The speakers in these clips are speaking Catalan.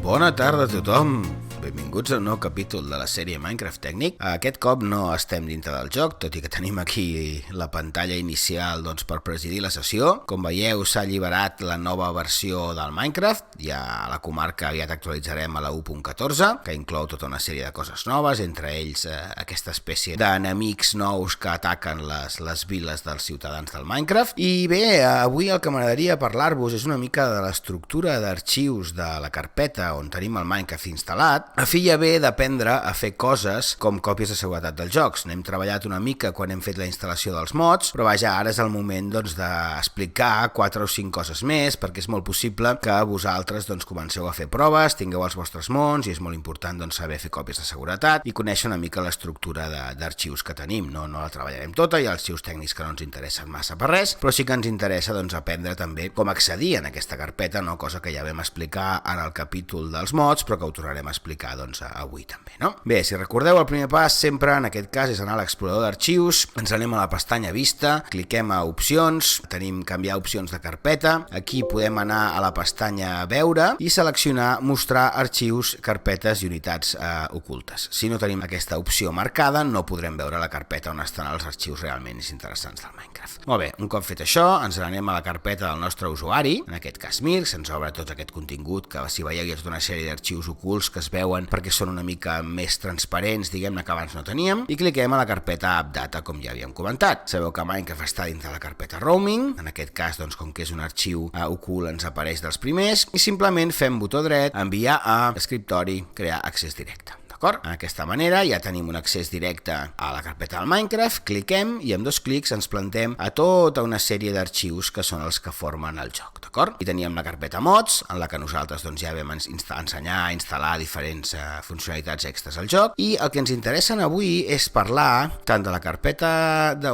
Bona tarda a tothom! Benvinguts a un nou capítol de la sèrie Minecraft Tècnic. Aquest cop no estem dintre del joc, tot i que tenim aquí la pantalla inicial per presidir la sessió. Com veieu, s'ha alliberat la nova versió del Minecraft. Ja a la comarca aviat actualitzarem a la 1.14, que inclou tota una sèrie de coses noves, entre ells aquesta espècie d'enemics nous que ataquen les viles dels ciutadans del Minecraft. I bé, avui el que m'agradaria parlar-vos és una mica de l'estructura d'arxius de la carpeta on tenim el Minecraft instal·lat, a fi i a bé d'aprendre a fer coses com còpies de seguretat dels jocs. N'hem treballat una mica quan hem fet la instal·lació dels mods, però vaja, ara és el moment d'explicar 4 o 5 coses més, perquè és molt possible que vosaltres comenceu a fer proves, tingueu els vostres mons, i és molt important saber fer còpies de seguretat i conèixer una mica l'estructura d'arxius que tenim. No la treballarem tota, hi ha arxius tècnics que no ens interessen massa per res, però sí que ens interessa aprendre també com accedir en aquesta carpeta, cosa que ja vam explicar en el capítol dels mods, però que ho tornarem a explicar avui també, no? Bé, si recordeu, el primer pas sempre en aquest cas és anar a l'explorador d'arxius, ens anem a la pestanya Vista, cliquem a opcions, tenim canviar opcions de carpeta, aquí podem anar a la pestanya Veure i seleccionar mostrar arxius, carpetes i unitats ocultes. Si no tenim aquesta opció marcada, no podrem veure la carpeta on estan els arxius realment interessants del Minecraft. Molt bé, un cop fet això, ens n'anem a la carpeta del nostre usuari, en aquest cas Mirk, se'ns obre tot aquest contingut, que si veieu hi ha tota una sèrie d'arxius ocults que es veuen perquè són una mica més transparents, diguem-ne, que abans no teníem, i cliquem a la carpeta AppData, com ja havíem comentat. Sabeu que Minecraft està dintre la carpeta Roaming, en aquest cas, com que és un arxiu ocult, ens apareix dels primers, i simplement fem botó dret, enviar a escriptori, crear accés directe. D'acord? D'aquesta manera ja tenim un accés directe a la carpeta del Minecraft, cliquem i amb 2 clics ens plantem a tota una sèrie d'arxius que són els que formen el joc, d'acord? I teníem la carpeta mods, en la que nosaltres ja vam ensenyar a instal·lar diferents funcionalitats extres al joc, i el que ens interessa avui és parlar tant de la carpeta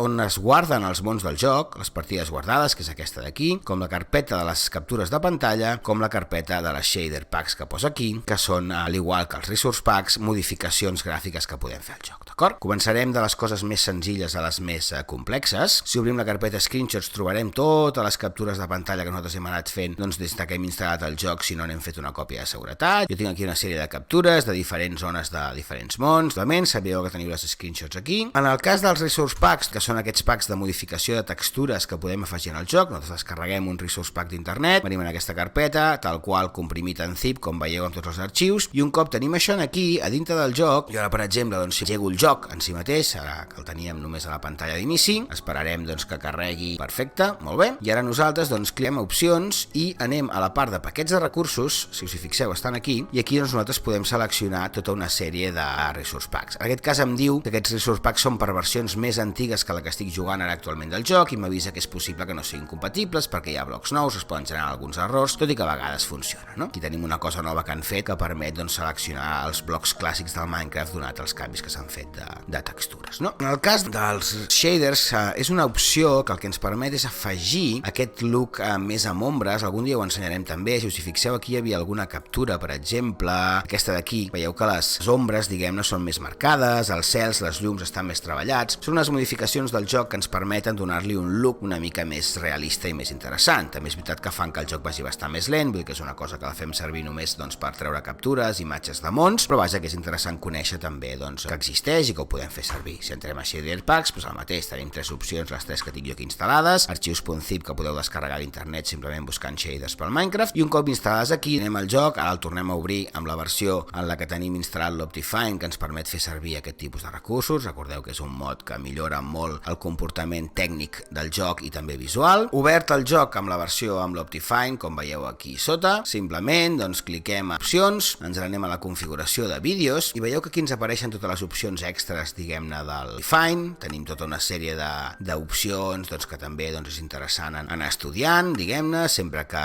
on es guarden els mons del joc, les partides guardades, que és aquesta d'aquí, com la carpeta de les captures de pantalla, com la carpeta de les shader packs que posa aquí, que són, al igual que els resource packs, modificacions gràfiques que podem fer al joc, d'acord? Començarem de les coses més senzilles a les més complexes. Si obrim la carpeta screenshots trobarem totes les captures de pantalla que nosaltres hem anat fent des que hem instal·lat el joc si no n'hem fet una còpia de seguretat. Jo tinc aquí una sèrie de captures de diferents zones de diferents mons. Sabeu que teniu les screenshots aquí. En el cas dels resource packs, que són aquests packs de modificació de textures que podem afegir en el joc, nosaltres descarreguem un resource pack d'internet, venim en aquesta carpeta, tal qual comprimit en zip, com veieu amb tots els arxius, i un cop tenim això aquí, a dintre del joc, jo ara per exemple, si llego el joc en si mateix, ara que el teníem només a la pantalla d'inici, esperarem que carregui perfecte, molt bé, i ara nosaltres cliquem a opcions i anem a la part de paquets de recursos, si us hi fixeu estan aquí, i aquí nosaltres podem seleccionar tota una sèrie de resource packs. En aquest cas em diu que aquests resource packs són per versions més antigues que la que estic jugant ara actualment del joc i m'avisa que és possible que no siguin compatibles perquè hi ha blocs nous, es poden generar alguns errors, tot i que a vegades funciona, no? Aquí tenim una cosa nova que han fet que permet seleccionar els blocs clàssics del Minecraft donat els canvis que s'han fet de textures, no? En el cas dels shaders és una opció que el que ens permet és afegir aquest look més amb ombres. Algun dia ho ensenyarem també. Si us hi fixeu, aquí hi havia alguna captura, per exemple aquesta d'aquí, veieu que les ombres, diguem-ne, són més marcades, els cels, les llums estan més treballats. Són unes modificacions del joc que ens permeten donar-li un look una mica més realista i més interessant. També és veritat que fan que el joc vagi bastant més lent, vull dir que és una cosa que la fem servir només per treure captures, imatges de mons, però vaja, que és interessant conèixer també que existeix i que ho podem fer servir. Si entrem a shader packs, el mateix, tenim 3 opcions, les 3 que tinc jo aquí instal·lades, arxius.zip que podeu descarregar d'internet simplement buscant shaders pel Minecraft, i un cop instal·lades aquí, anem al joc, ara el tornem a obrir amb la versió en la que tenim instal·lat l'Optifine, que ens permet fer servir aquest tipus de recursos. Recordeu que és un mod que millora molt el comportament tècnic del joc i també visual. Obert el joc amb la versió amb l'Optifine, com veieu aquí sota, simplement cliquem a opcions, ens anem a la configuració de vídeos i veieu que aquí ens apareixen totes les opcions extres, diguem-ne, del Optifine. Tenim tota una sèrie d'opcions que també és interessant anar estudiant, diguem-ne, sempre que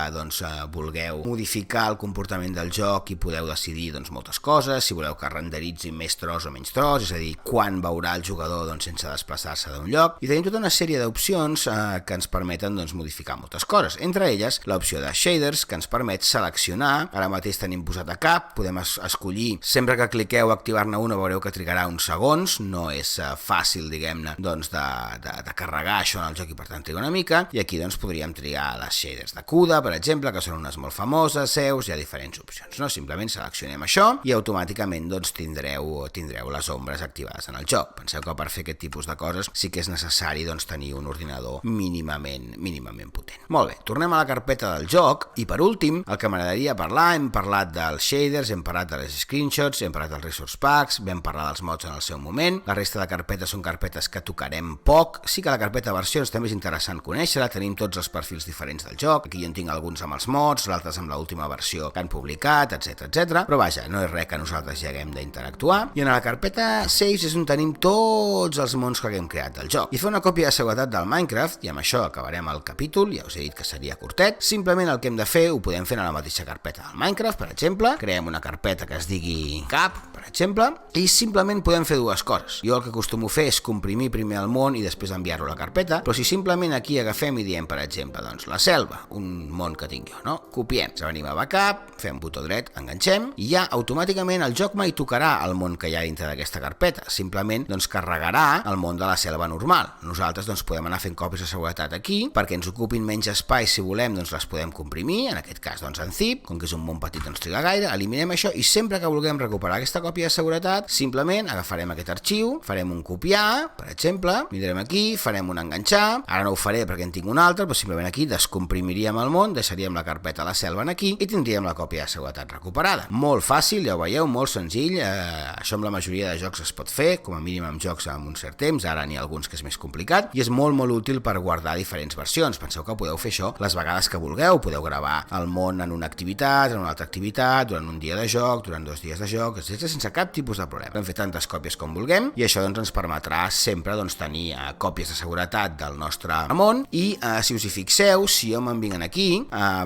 vulgueu modificar el comportament del joc i podeu decidir moltes coses, si voleu que renderitzi més tros o menys tros, és a dir, quan veurà el jugador sense desplaçar-se d'un lloc. I tenim tota una sèrie d'opcions que ens permeten modificar moltes coses, entre elles l'opció de shaders, que ens permet seleccionar, ara mateix tenim posat a cap, podem escollir, sempre que cliqueu a activar-ne una veureu que trigarà uns segons, no és fàcil, diguem-ne, doncs de carregar això en el joc i per tant triga una mica, i aquí doncs podríem triar les shaders de CUDA, per exemple, que són unes molt famoses, hi ha diferents opcions, no? Simplement seleccionem això i automàticament doncs tindreu les ombres activades en el joc. Penseu que per fer aquest tipus de coses sí que és necessari doncs tenir un ordinador mínimament potent. Molt bé, tornem a la carpeta del joc i per últim, el que m'agradaria parlar, hem parlat dels shaders, hem parlat de les screenshots, hem parlat dels resource packs, vam parlar dels mods en el seu moment, la resta de carpetes són carpetes que tocarem poc, sí que la carpeta versions també és interessant conèixer-la, tenim tots els perfils diferents del joc, aquí jo en tinc alguns amb els mods, l'altres amb l'última versió que han publicat, etc. Però vaja, no és res que nosaltres ja haguem d'interactuar, i en la carpeta saves és on tenim tots els mons que haguem creat del joc. I fer una còpia de seguretat del Minecraft, i amb això acabarem el capítol, ja us he dit que seria curtet, simplement el que hem de fer ho podem fer en la mateixa carpeta del Minecraft, per exemple, creem una carpeta que es digui cap, per exemple, i simplement podem fer dues coses. Jo el que acostumo a fer és comprimir primer el món i després enviar-lo a la carpeta, però si simplement aquí agafem i diem, per exemple, doncs la selva, un món que tinc jo, no? Copiem, venim a backup, fem botó dret, enganxem, i ja automàticament el joc mai tocarà el món que hi ha dintre d'aquesta carpeta, simplement doncs carregarà el món de la selva normal. Nosaltres doncs podem anar fent còpies de seguretat aquí, perquè ens ocupin menys espai, si volem doncs les podem comprimir, en aquest cas doncs en zip, com que és un món petit no ens triga gaire, eliminem això i sempre que vulguem recuperar aquesta còpia de seguretat, simplement agafarem aquest arxiu, farem un copiar, per exemple, vindrem aquí, farem un enganxar, ara no ho faré perquè en tinc un altre, però simplement aquí descomprimiríem el món, deixaríem la carpeta a la selva aquí i tindríem la còpia de seguretat recuperada. Molt fàcil, ja ho veieu, molt senzill, això amb la majoria de jocs es pot fer, com a mínim amb jocs amb un cert temps, ara n'hi ha alguns que és més complicat, i és molt útil per guardar diferents versions. Penseu que podeu fer això les vegades que vulgueu, podeu gravar el món en una activitat, en una altra activitat, durant un dia de joc, durant 2 dies de joc, etc., sense cap tipus de problema. Podem fer tantes còpies com vulguem i això doncs ens permetrà sempre doncs tenir còpies de seguretat del nostre món i si us hi fixeu, si jo me'n vinc aquí,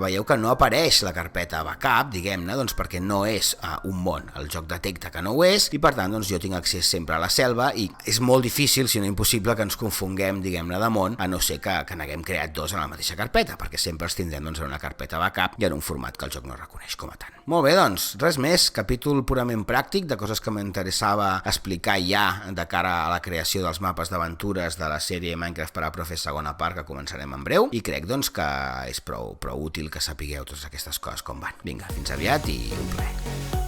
veieu que no apareix la carpeta backup, diguem-ne, doncs perquè no és un món. El joc detecta que no ho és i per tant doncs jo tinc accés sempre a la selva i és molt difícil, si no impossible, que ens confonguem, diguem-ne, de món, a no ser que n'haguem creat dos en la mateixa carpeta, perquè sempre els tindrem doncs, en una carpeta backup i en un format que el joc no reconeix com a tant. Molt bé, doncs, res més, capítol purament pràctic de coses que m'interessava explicar ja de cara a la creació dels mapes d'aventures de la sèrie Minecraft per a Profes segona part, que començarem en breu, i crec doncs que és prou útil que sapigueu totes aquestes coses com van. Vinga, fins aviat i un plaer.